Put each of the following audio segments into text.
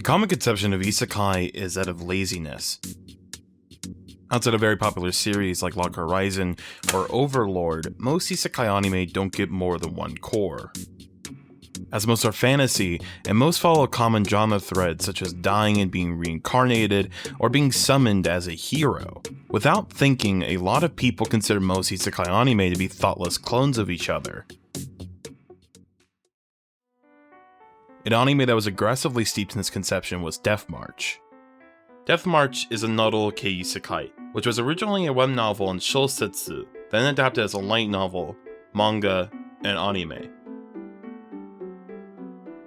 common conception of isekai is that of laziness. Outside of very popular series like Log Horizon or Overlord, most isekai anime don't get more than one core. As most are fantasy, and most follow common genre threads such as dying and being reincarnated, or being summoned as a hero. Without thinking, a lot of people consider most isekai anime to be thoughtless clones of each other. An anime that was aggressively steeped in this conception was Death March. Death March is a novel kei isekai, which was originally a web novel in Shousetsu, then adapted as a light novel, manga, and anime.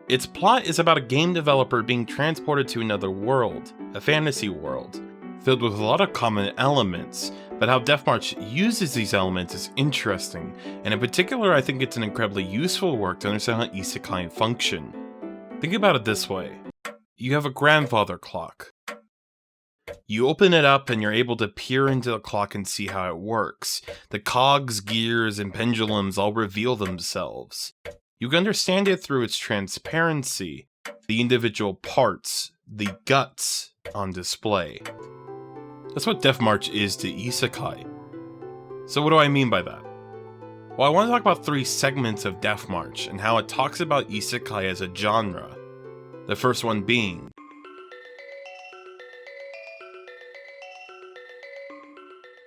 Its plot is about a game developer being transported to another world, a fantasy world, filled with a lot of common elements, but how Death March uses these elements is interesting, and in particular I think it's an incredibly useful work to understand how isekai function. Think about it this way. You have a grandfather clock. You open it up and you're able to peer into the clock and see how it works. The cogs, gears, and pendulums all reveal themselves. You can understand it through its transparency, the individual parts, the guts on display. That's what Death March is to isekai. So what do I mean by that? Well, I want to talk about 3 segments of Death March and how it talks about isekai as a genre. The first one being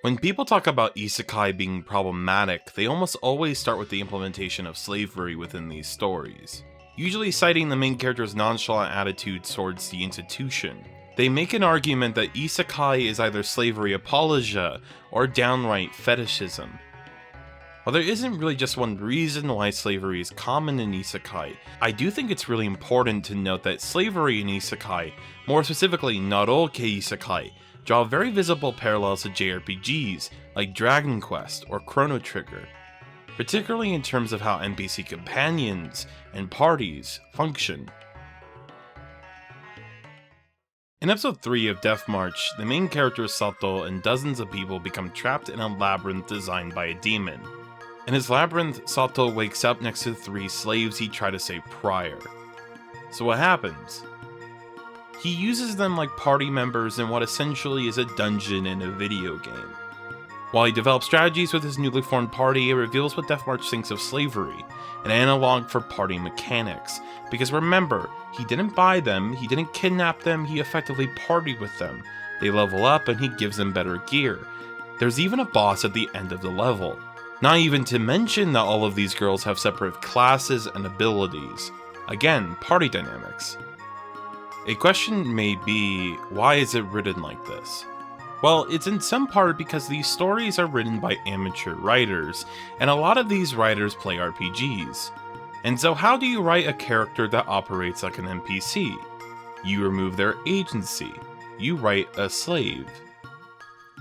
when people talk about isekai being problematic, they almost always start with the implementation of slavery within these stories, usually citing the main character's nonchalant attitude towards the institution. They make an argument that isekai is either slavery apologia or downright fetishism. While there isn't really just one reason why slavery is common in isekai, I do think it's really important to note that slavery in isekai, more specifically not all kei isekai, draw very visible parallels to JRPGs like Dragon Quest or Chrono Trigger, particularly in terms of how NPC companions and parties function. In episode 3 of Death March, the main character Sato and dozens of people become trapped in a labyrinth designed by a demon. In his labyrinth, Sato wakes up next to 3 slaves he tried to save prior. So what happens? He uses them like party members in what essentially is a dungeon in a video game. While he develops strategies with his newly formed party, it reveals what Death March thinks of slavery, an analog for party mechanics. Because remember, he didn't buy them, he didn't kidnap them, he effectively partied with them. They level up and he gives them better gear. There's even a boss at the end of the level. Not even to mention that all of these girls have separate classes and abilities. Again, party dynamics. A question may be, why is it written like this? Well, it's in some part because these stories are written by amateur writers, and a lot of these writers play RPGs. And so how do you write a character that operates like an NPC? You remove their agency. You write a slave.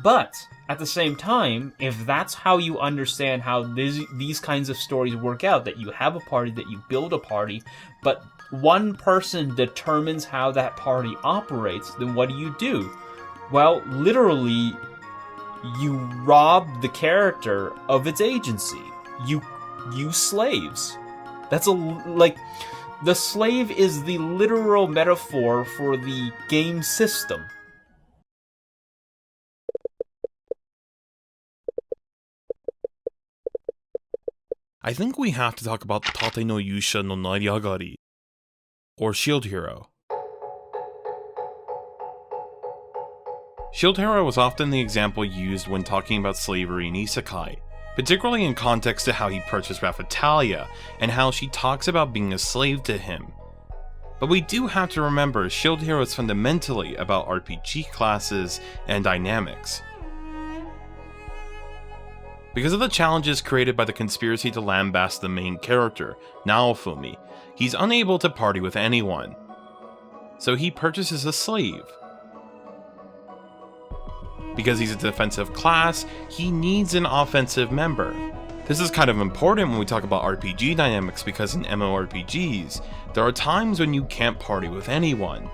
But at the same time, if that's how you understand how these kinds of stories work out, that you have a party, that you build a party, but one person determines how that party operates, then what do? Well, literally, you rob the character of its agency. You use slaves. That's the slave is the literal metaphor for the game system. I think we have to talk about Tate no Yusha no Nariagari, or Shield Hero. Shield Hero was often the example used when talking about slavery in isekai, particularly in context to how he purchased Raphtalia, and how she talks about being a slave to him. But we do have to remember Shield Hero is fundamentally about RPG classes and dynamics. Because of the challenges created by the conspiracy to lambast the main character, Naofumi, he's unable to party with anyone. So he purchases a slave. Because he's a defensive class, he needs an offensive member. This is kind of important when we talk about RPG dynamics because in MMORPGs, there are times when you can't party with anyone.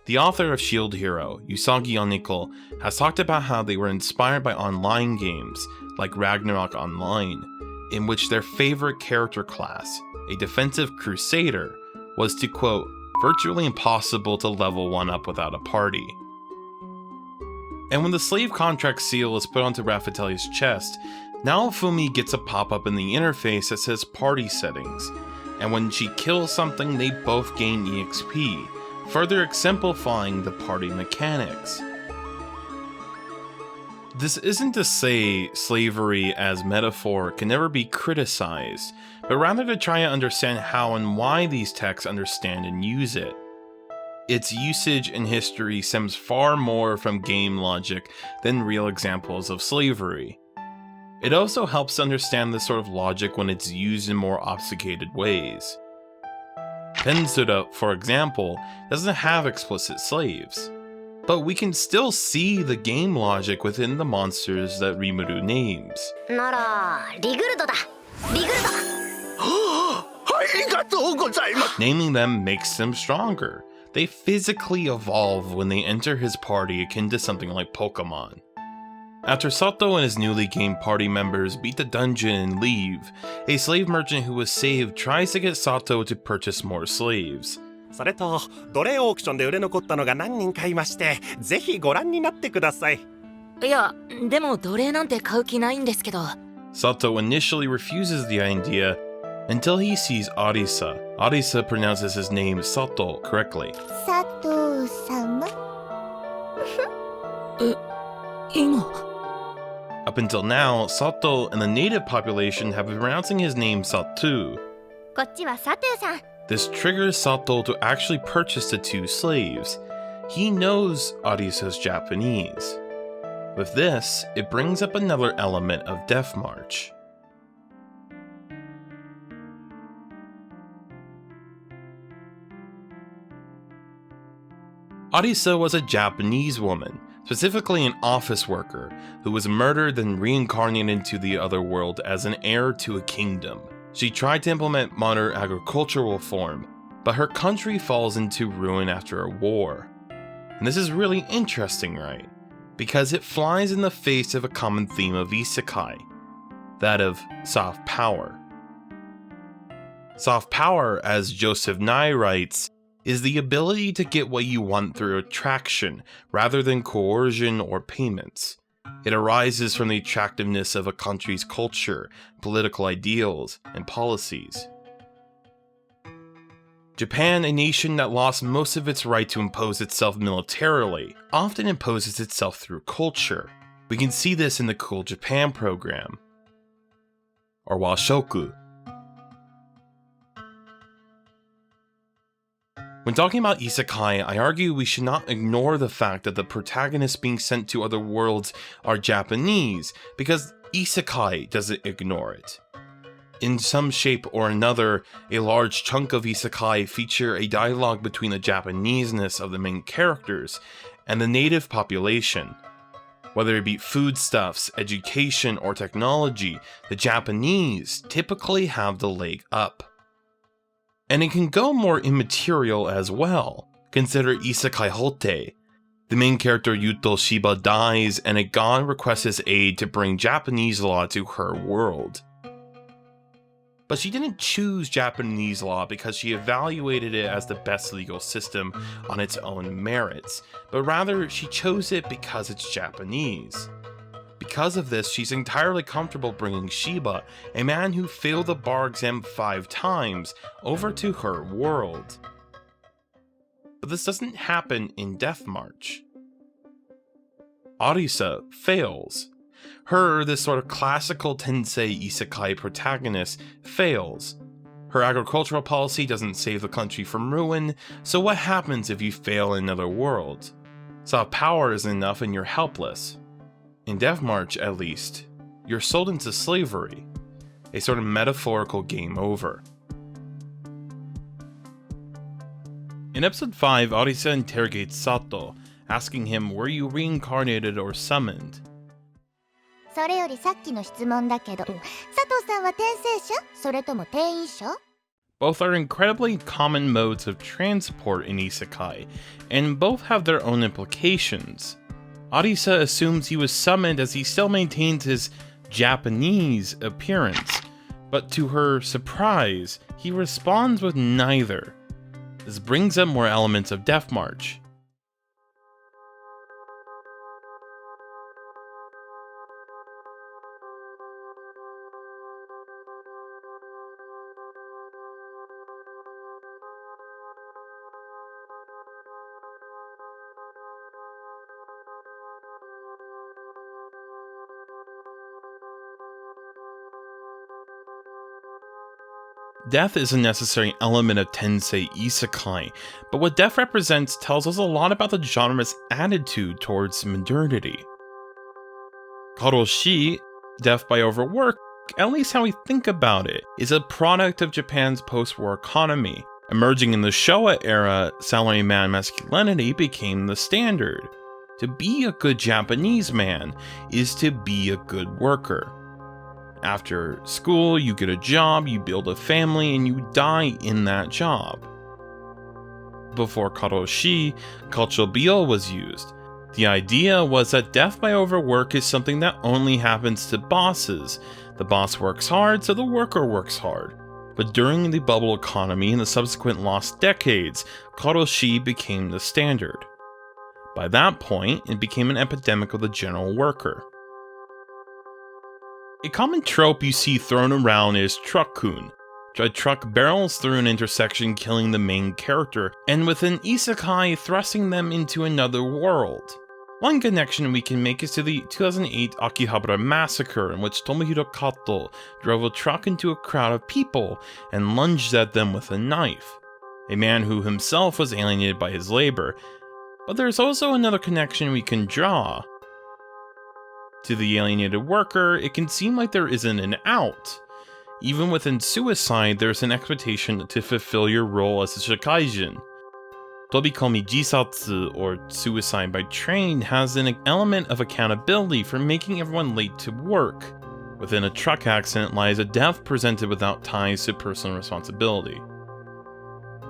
The author of Shield Hero, Usagi Yoniko, has talked about how they were inspired by online games like Ragnarok Online, in which their favorite character class, a defensive crusader, was to, quote, virtually impossible to level one up without a party. And when the slave contract seal is put onto Raffaelli's chest, Naofumi gets a pop-up in the interface that says party settings, and when she kills something they both gain EXP, further exemplifying the party mechanics. This isn't to say slavery as metaphor can never be criticized, but rather to try and understand how and why these texts understand and use it. Its usage in history stems far more from game logic than real examples of slavery. It also helps to understand this sort of logic when it's used in more obfuscated ways. Tensura, for example, doesn't have explicit slaves, but we can still see the game logic within the monsters that Rimuru names. Naming them makes them stronger. They physically evolve when they enter his party, akin to something like Pokemon. After Sato and his newly gained party members beat the dungeon and leave, a slave merchant who was saved tries to get Sato to purchase more slaves. それと奴隷オークションで売れ残ったのが何人かいまして、ぜひご覧になってください。いや、でも奴隷なんて買う気ないんですけど。Sato initially refuses the idea until he sees Arisa. Arisa pronounces his name Sato correctly. Sato-sama? 今 Up until now, Sato and the native population have been pronouncing his name Satu. こっちはサトゥさん。 This triggers Sato to actually purchase the two slaves. He knows Arisa's Japanese. With this, it brings up another element of Death March. Arisa was a Japanese woman, specifically an office worker, who was murdered and reincarnated into the other world as an heir to a kingdom. She tried to implement modern agricultural reform, but her country falls into ruin after a war. And this is really interesting, right? Because it flies in the face of a common theme of Isekai, that of soft power. Soft power, as Joseph Nye writes, is the ability to get what you want through attraction rather than coercion or payments. It arises from the attractiveness of a country's culture, political ideals, and policies. Japan, a nation that lost most of its right to impose itself militarily, often imposes itself through culture. We can see this in the Cool Japan program, or Washoku. When talking about isekai, I argue we should not ignore the fact that the protagonists being sent to other worlds are Japanese, because isekai doesn't ignore it. In some shape or another, a large chunk of isekai feature a dialogue between the Japaneseness of the main characters and the native population. Whether it be foodstuffs, education, or technology, the Japanese typically have the leg up. And it can go more immaterial as well. Consider Isekai Hotte. The main character Yuto Shiba dies and a god requests his aid to bring Japanese law to her world. But she didn't choose Japanese law because she evaluated it as the best legal system on its own merits, but rather she chose it because it's Japanese. Because of this, she's entirely comfortable bringing Shiba, a man who failed the bar exam 5 times, over to her world. But this doesn't happen in Death March. Arisa fails. Her, this sort of classical Tensei isekai protagonist, fails. Her agricultural policy doesn't save the country from ruin, so what happens if you fail in another world? Soft power isn't enough and you're helpless. In Death March, at least, you're sold into slavery, a sort of metaphorical game over. In episode 5, Arisa interrogates Sato, asking him, were you reincarnated or summoned? それよりさっきの質問だけど、佐藤さんは転生者？それとも転移者？ Both are incredibly common modes of transport in isekai, and both have their own implications. Arisa assumes he was summoned as he still maintains his Japanese appearance, but to her surprise, he responds with neither. This brings up more elements of Death March. Death is a necessary element of Tensei Isekai, but what death represents tells us a lot about the genre's attitude towards modernity. Karoshi, death by overwork, at least how we think about it, is a product of Japan's post-war economy. Emerging in the Showa era, salaryman masculinity became the standard. To be a good Japanese man is to be a good worker. After school, you get a job, you build a family, and you die in that job. Before Karoshi, cultural bill was used. The idea was that death by overwork is something that only happens to bosses. The boss works hard, so the worker works hard. But during the bubble economy and the subsequent lost decades, Karoshi became the standard. By that point, it became an epidemic of the general worker. A common trope you see thrown around is truck-kun. A truck barrels through an intersection, killing the main character, and within isekai, thrusting them into another world. One connection we can make is to the 2008 Akihabara massacre, in which Tomohiro Kato drove a truck into a crowd of people and lunged at them with a knife. A man who himself was alienated by his labor. But there's also another connection we can draw. To the alienated worker, it can seem like there isn't an out. Even within suicide, there's an expectation to fulfill your role as a shikaijin. Tobikomi jisatsu, or suicide by train, has an element of accountability for making everyone late to work. Within a truck accident lies a death presented without ties to personal responsibility.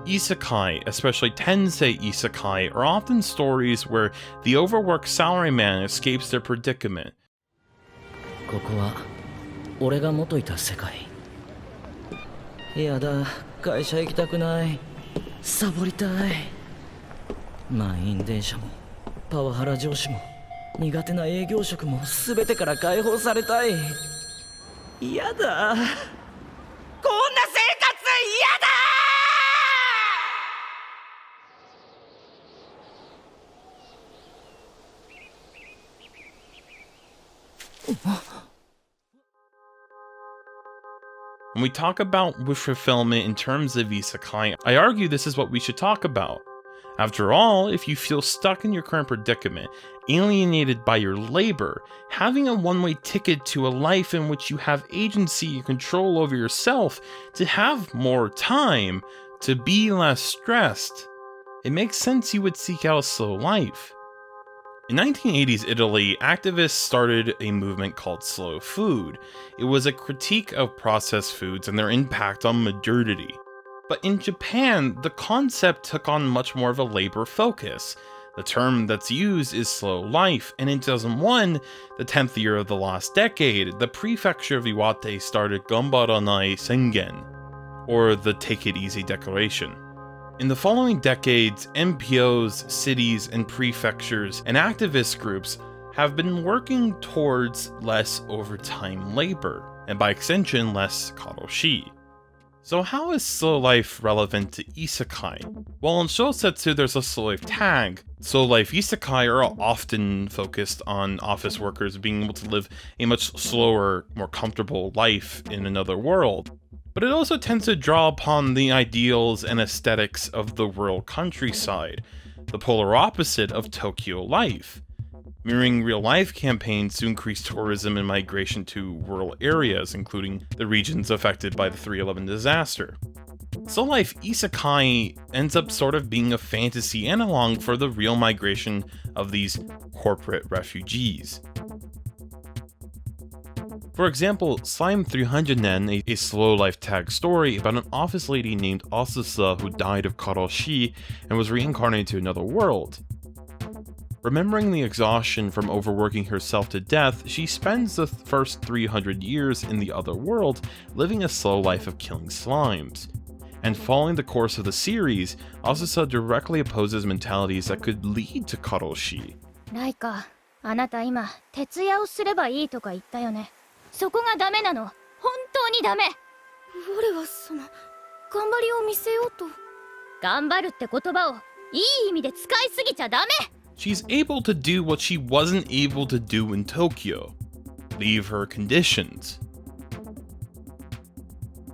Isekai, especially Tensei Isekai, are often stories where the overworked salaryman escapes their predicament. ここは俺が元いた世界。やだ、会社行きたくない。サボりたい。満員電車もパワハラ上司も苦手な営業職も全てから解放されたい。やだ。こんな生活やだ。When we talk about wish fulfillment in terms of isekai, I argue this is what we should talk about. After all, if you feel stuck in your current predicament, alienated by your labor, having a one-way ticket to a life in which you have agency and control over yourself, to have more time, to be less stressed, it makes sense you would seek out a slow life. In 1980s Italy, activists started a movement called slow food. It was a critique of processed foods and their impact on modernity. But in Japan, the concept took on much more of a labor focus. The term that's used is slow life, and in 2001, the 10th year of the last decade, the prefecture of Iwate started Gambaranai Sengen, or the Take It Easy Declaration. In the following decades, NPOs, cities, and prefectures and activist groups have been working towards less overtime labor, and by extension, less karoshi. So how is slow life relevant to isekai? Well, in Shousetsu there's a slow life tag. Slow life isekai are often focused on office workers being able to live a much slower, more comfortable life in another world. But it also tends to draw upon the ideals and aesthetics of the rural countryside, the polar opposite of Tokyo life, mirroring real-life campaigns to increase tourism and migration to rural areas, including the regions affected by the 3/11 disaster. So life isekai ends up sort of being a fantasy analog for the real migration of these corporate refugees. For example, Slime 300 Nen, a slow life tag story about an office lady named Asusa who died of karoshi and was reincarnated to another world. Remembering the exhaustion from overworking herself to death, she spends the first 300 years in the other world living a slow life of killing slimes. and following the course of the series, Asusa directly opposes mentalities that could lead to Karoshi. ライカ、あなた今徹夜をすればいいとか言ったよね。そこがダメなの。本当にダメ。我は頑張りを見せようと。頑張るって言葉をいい意味で使いすぎちゃダメ。She's able to do what she wasn't able to do in Tokyo. Leave her conditions.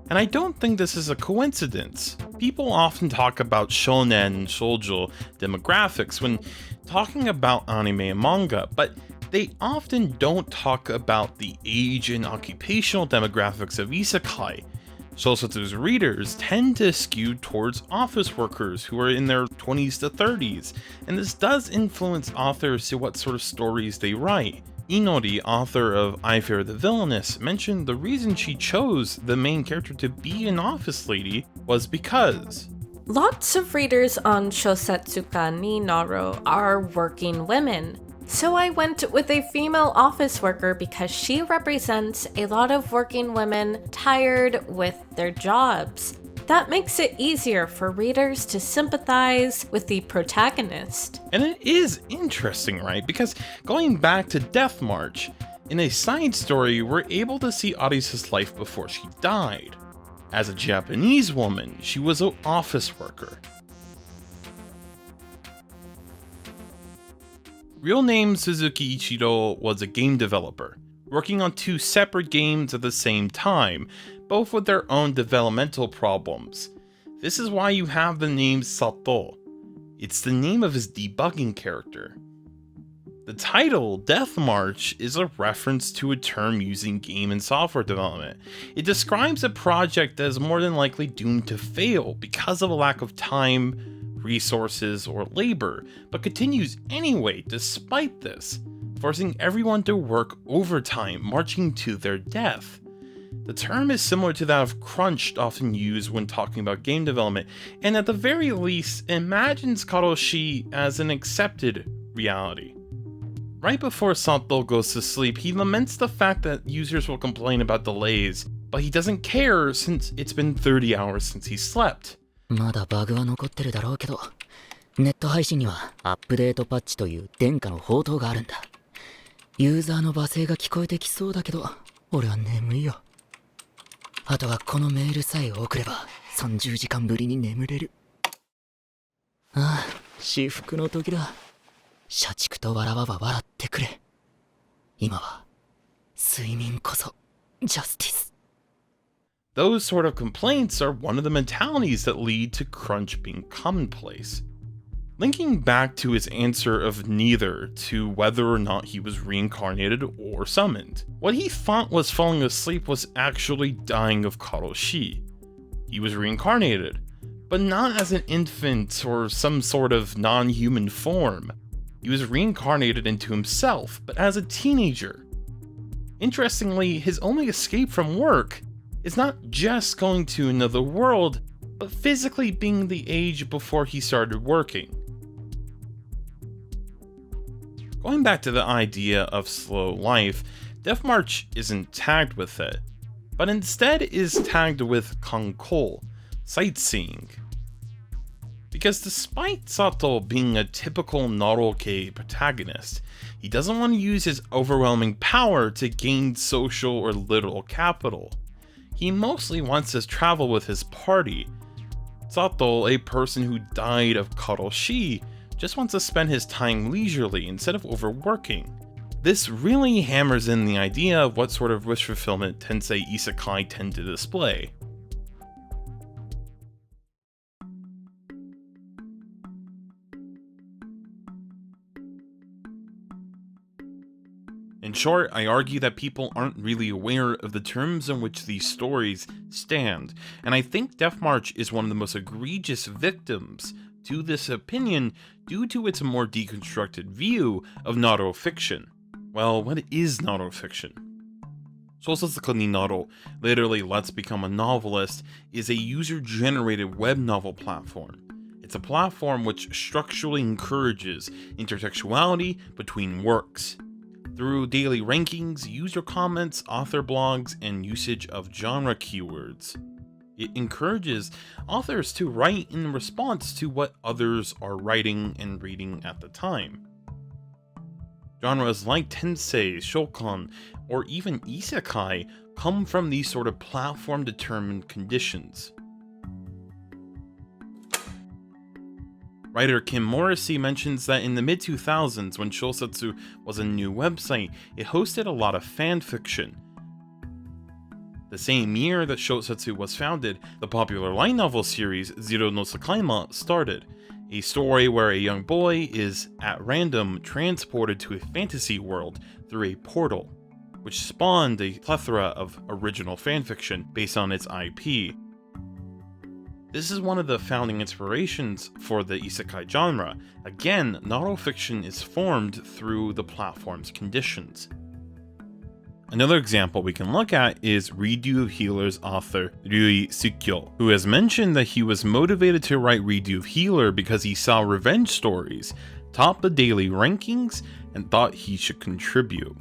And I don't think this is a coincidence. People often talk about shonen and shoujo demographics when talking about anime and manga, but they often don't talk about the age and occupational demographics of isekai. Shousetsu's readers tend to skew towards office workers who are in their 20s to 30s, and this does influence authors to what sort of stories they write. Inori, author of I Fear the Villainous, mentioned the reason she chose the main character to be an office lady was because lots of readers on Shousetsu ni Naro are working women. So I went with a female office worker because she represents a lot of working women tired with their jobs. That makes it easier for readers to sympathize with the protagonist. And it is interesting, right? Because going back to Death March, in a side story, we're able to see Arisa's life before she died. As a Japanese woman, she was an office worker. Real name Suzuki Ichiro was a game developer, working on 2 separate games at the same time, both with their own developmental problems. This is why you have the name Sato. It's the name of his debugging character. The title, Death March, is a reference to a term used in game and software development. It describes a project that is more than likely doomed to fail because of a lack of time, resources, or labor, but continues anyway despite this, forcing everyone to work overtime, marching to their death. The term is similar to that of crunch often used when talking about game development, and at the very least, imagines Karoshi as an accepted reality. Right before Sato goes to sleep, he laments the fact that users will complain about delays, but he doesn't care since it's been 30 hours since he slept. まだバグは残ってるだろうけど、ネット配信にはアップデートパッチという殿下の宝刀があるんだ。ユーザーの罵声が聞こえてきそうだけど、俺は眠いよ。あとはこのメールさえ送れば30時間ぶりに眠れる。ああ、至福の時だ。社畜とわらわは笑ってくれ。今は睡眠こそジャスティス。Those sort of complaints are one of the mentalities that lead to crunch being commonplace. Linking back to his answer of neither to whether or not he was reincarnated or summoned, what he thought was falling asleep was actually dying of Karoshi. He was reincarnated, but not as an infant or some sort of non-human form. He was reincarnated into himself, but as a teenager. Interestingly, his only escape from work is not just going to another world, but physically being the age before he started working. Going back to the idea of slow life, Death March isn't tagged with it, but instead is tagged with Kankol, sightseeing. Because despite Sato being a typical Naruke protagonist, he doesn't want to use his overwhelming power to gain social or literal capital. He mostly wants to travel with his party. Sato, a person who died of Karoshi, just wants to spend his time leisurely instead of overworking. This really hammers in the idea of what sort of wish fulfillment Tensei Isekai tend to display. In short, I argue that people aren't really aware of the terms in which these stories stand, and I think Death March is one of the most egregious victims to this opinion due to its more deconstructed view of Naro fiction. Well, what is Naro fiction? Shousetsu ni Naro, literally Let's Become a Novelist, is a user-generated web novel platform. It's a platform which structurally encourages intertextuality between works. Through daily rankings, user comments, author blogs, and usage of genre keywords. It encourages authors to write in response to what others are writing and reading at the time. Genres like Tensei, Shokan, or even Isekai come from these sort of platform-determined conditions. Writer Kim Morrissey mentions that in the mid-2000s, when Shousetsu was a new website, it hosted a lot of fanfiction. The same year that Shousetsu was founded, the popular light novel series Zero no Sakaima started, a story where a young boy is, at random, transported to a fantasy world through a portal, which spawned a plethora of original fanfiction based on its IP. This is one of the founding inspirations for the isekai genre. Again, novel fiction is formed through the platform's conditions. Another example we can look at is Redo of Healer's author Ryui Sukyo, who has mentioned that he was motivated to write Redo of Healer because he saw revenge stories top the daily rankings and thought he should contribute.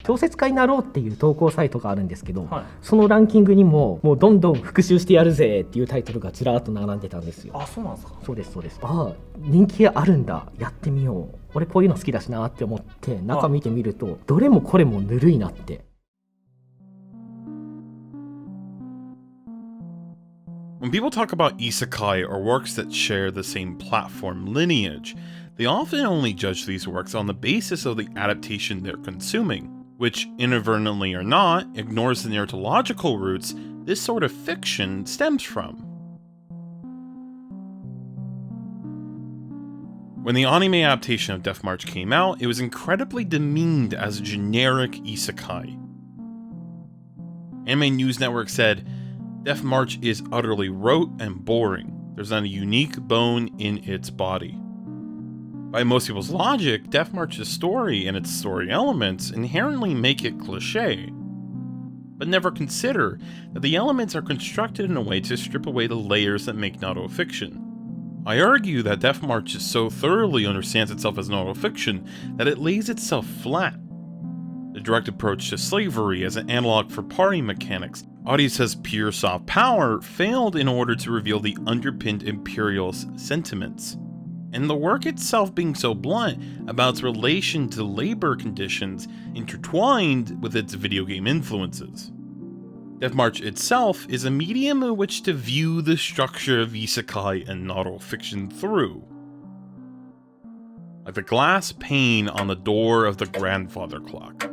小説家になろうっていう投稿サイトがあるんですけど、そのランキングにももうどんどん復習してやるぜっていうタイトルがずらーっと並んでたんですよ。あ、そうなんですか。そうですそうです。ああ、人気あるんだ、やってみよう。俺こういうの好きだしなって思って中見てみると、どれもこれもぬるいなって。When people talk about isekai or works that share the same platform lineage, they often only judge these works on the basis of the adaptation they're consuming, which, inadvertently or not, ignores the narratological roots this sort of fiction stems from. When the anime adaptation of Death March came out, it was incredibly demeaned as a generic isekai. Anime News Network said, Death March is utterly rote and boring. There's not a unique bone in its body. By most people's logic, Death March's story and its story elements inherently make it cliché, but never consider that the elements are constructed in a way to strip away the layers that make Naruto fiction. I argue that Death March so thoroughly understands itself as Naruto fiction that it lays itself flat. The direct approach to slavery as an analog for party mechanics, Arisa's pure soft power, failed in order to reveal the underpinned imperialist sentiments. And the work itself being so blunt about its relation to labor conditions intertwined with its video game influences. Death March itself is a medium in which to view the structure of isekai and Naruto fiction through. Like the glass pane on the door of the grandfather clock.